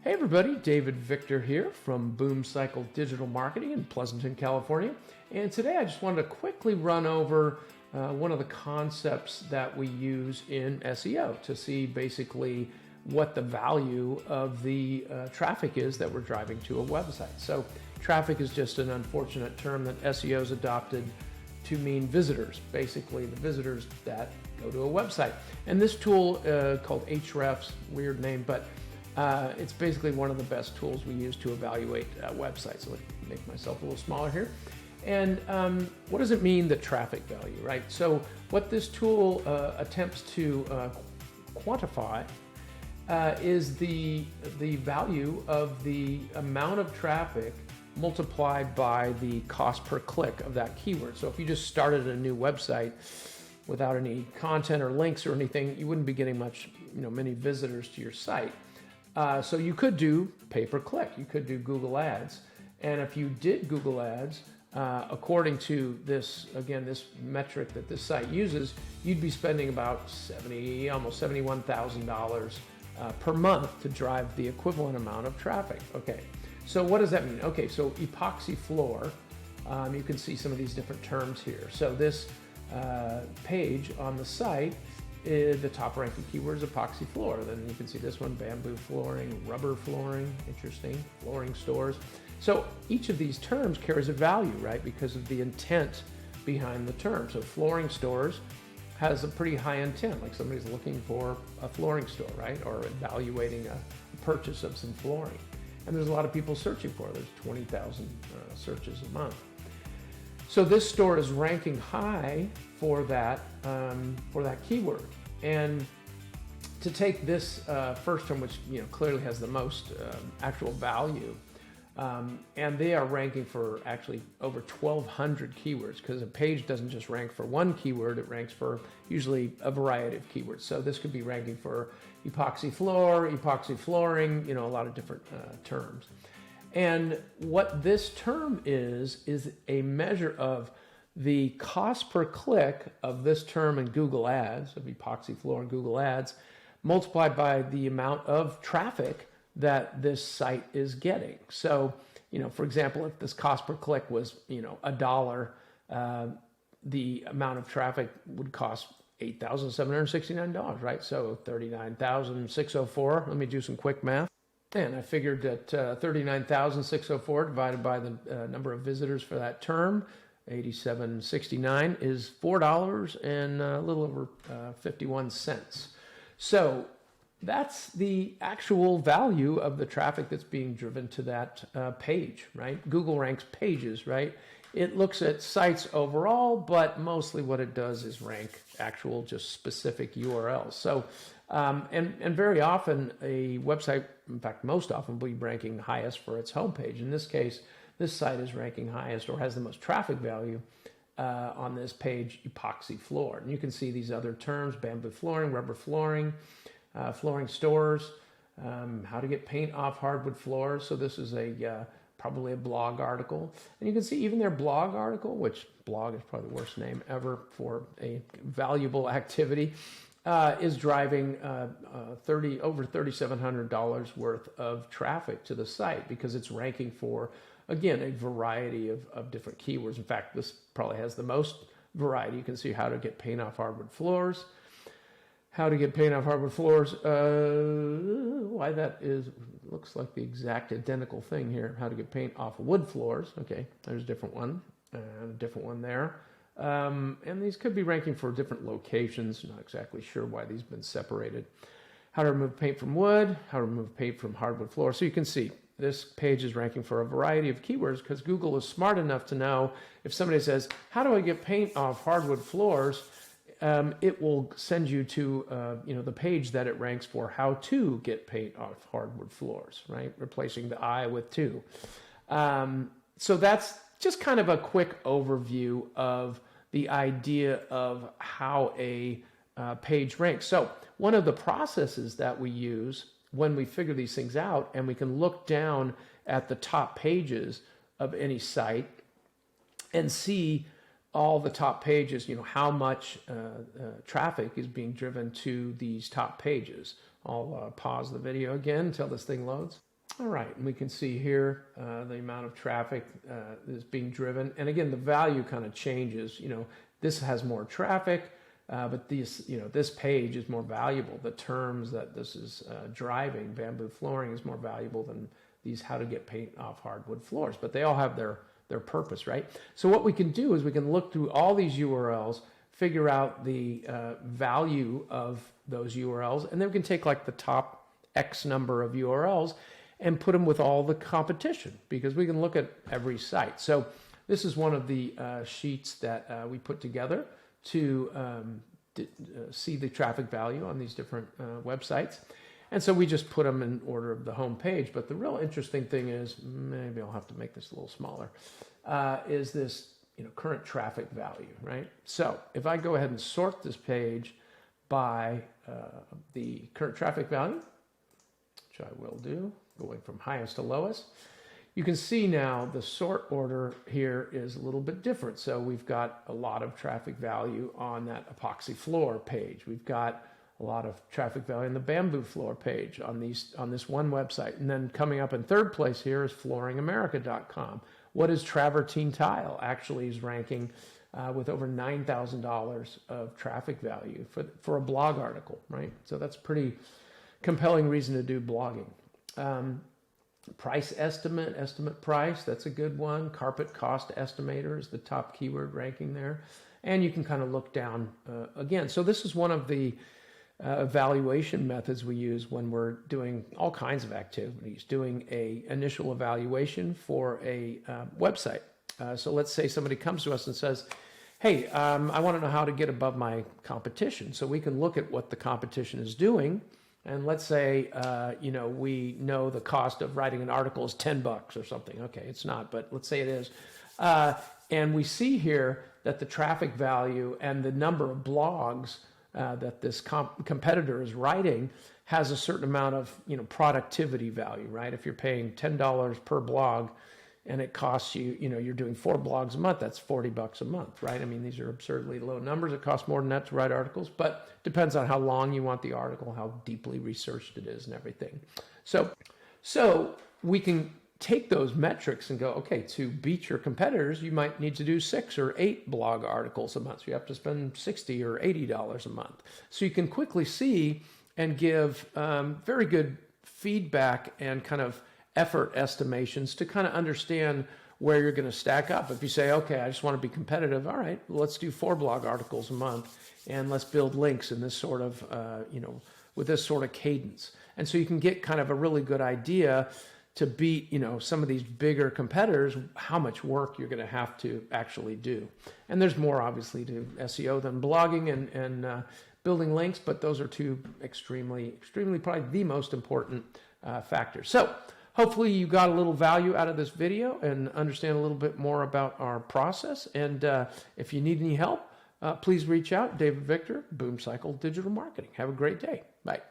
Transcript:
Hey everybody, David Victor here from Boom Cycle Digital Marketing in Pleasanton, California. And today I just wanted to quickly run over one of the concepts that we use in SEO to see basically what the value of the traffic is that we're driving to a website. So traffic is just an unfortunate term that SEO has adopted to mean visitors, basically the visitors that go to a website. And this tool called Hrefs, weird name, but it's basically one of the best tools we use to evaluate websites. So let me make myself a little smaller here. And what does it mean, the traffic value, right? So what this tool attempts to quantify is the value of the amount of traffic multiplied by the cost per click of that keyword. So if you just started a new website without any content or links or anything, you wouldn't be getting many visitors to your site. So you could do pay-per-click, you could do Google Ads. And if you did Google Ads, according to this metric that this site uses, you'd be spending about almost $71,000 per month to drive the equivalent amount of traffic. Okay, so what does that mean? Okay, so epoxy floor, you can see some of these different terms here. So this page on the site, the top ranking keyword is epoxy floor. Then you can see this one, bamboo flooring, rubber flooring, interesting, flooring stores. So each of these terms carries a value, right? Because of the intent behind the term. So flooring stores has a pretty high intent, like somebody's looking for a flooring store, right? Or evaluating a purchase of some flooring. And there's a lot of people searching for it. There's 20,000 searches a month. So this store is ranking high for that keyword. And to take this first term, which clearly has the most actual value, and they are ranking for actually over 1,200 keywords, because a page doesn't just rank for one keyword, it ranks for usually a variety of keywords. So this could be ranking for epoxy floor, epoxy flooring, a lot of different terms. And what this term is a measure of the cost per click of this term in Google Ads, of epoxy floor in Google Ads, multiplied by the amount of traffic that this site is getting. So, for example, if this cost per click was, $1, the amount of traffic would cost $8,769, right? So 39,604. Let me do some quick math. And I figured that 39,604 divided by the number of visitors for that term, 87.69, is $4 and a little over 51 cents. So that's the actual value of the traffic that's being driven to that page, right? Google ranks pages, right? It looks at sites overall, but mostly what it does is rank actual just specific URLs. So, and very often a website, in fact, most often will be ranking highest for its homepage. In this case, this site is ranking highest or has the most traffic value on this page, epoxy floor. And you can see these other terms, bamboo flooring, rubber flooring, flooring stores, how to get paint off hardwood floors. So this is probably a blog article. And you can see even their blog article, which blog is probably the worst name ever for a valuable activity, is driving over $3,700 worth of traffic to the site because it's ranking for, again, a variety of different keywords. In fact, this probably has the most variety. You can see how to get paint off hardwood floors, how to get paint off hardwood floors. Why that looks like the exact identical thing here. How to get paint off wood floors. Okay, there's a different one, and a different one there. And these could be ranking for different locations. Not exactly sure why these have been separated. How to remove paint from wood, how to remove paint from hardwood floor. So you can see this page is ranking for a variety of keywords because Google is smart enough to know if somebody says, how do I get paint off hardwood floors? It will send you to the page that it ranks for, how to get paint off hardwood floors, right? Replacing the I with to. So that's just kind of a quick overview of the idea of how a page ranks. So one of the processes that we use when we figure these things out, and we can look down at the top pages of any site and see all the top pages, how much traffic is being driven to these top pages. I'll pause the video again until this thing loads. All right, and we can see here the amount of traffic is being driven. And again, the value kind of changes. This has more traffic, but this page is more valuable. The terms that this is driving, bamboo flooring, is more valuable than these how to get paint off hardwood floors. But they all have their purpose, right? So what we can do is we can look through all these URLs, figure out the value of those URLs, and then we can take like the top X number of URLs and put them with all the competition, because we can look at every site. So this is one of the sheets that we put together to see the traffic value on these different websites. And so we just put them in order of the home page. But the real interesting thing is, maybe I'll have to make this a little smaller, is this current traffic value, right? So if I go ahead and sort this page by the current traffic value, which I will do, going from highest to lowest, you can see now the sort order here is a little bit different. So we've got a lot of traffic value on that epoxy floor page. We've got a lot of traffic value on the bamboo floor page on this one website. And then coming up in third place here is flooringamerica.com. What is Travertine Tile? Actually is ranking with over $9,000 of traffic value for a blog article, right? So that's pretty compelling reason to do blogging. Price estimate price, that's a good one. Carpet cost estimator is the top keyword ranking there. And you can kind of look down again. So this is one of the evaluation methods we use when we're doing all kinds of activities, doing a initial evaluation for a website. So let's say somebody comes to us and says, hey, I want to know how to get above my competition. So we can look at what the competition is doing. And let's say, we know the cost of writing an article is $10 or something. Okay, it's not, but let's say it is. And we see here that the traffic value and the number of blogs that this competitor is writing has a certain amount of, productivity value, right? If you're paying $10 per blog and it costs you, you're doing 4 blogs a month, that's $40 a month, right? I mean, these are absurdly low numbers. It costs more than that to write articles, but depends on how long you want the article, how deeply researched it is and everything. So we can take those metrics and go, okay, to beat your competitors, you might need to do 6 or 8 blog articles a month. So you have to spend $60 or $80 a month. So you can quickly see and give very good feedback and kind of effort estimations to kind of understand where you're going to stack up. If you say, okay, I just want to be competitive, all right, well, let's do 4 blog articles a month and let's build links in this sort of, with this sort of cadence. And so you can get kind of a really good idea to beat, some of these bigger competitors, how much work you're going to have to actually do. And there's more, obviously, to SEO than blogging and building links, but those are 2 extremely, probably the most important factors. So hopefully you got a little value out of this video and understand a little bit more about our process. And if you need any help, please reach out. David Victor, Boom Cycle Digital Marketing. Have a great day. Bye.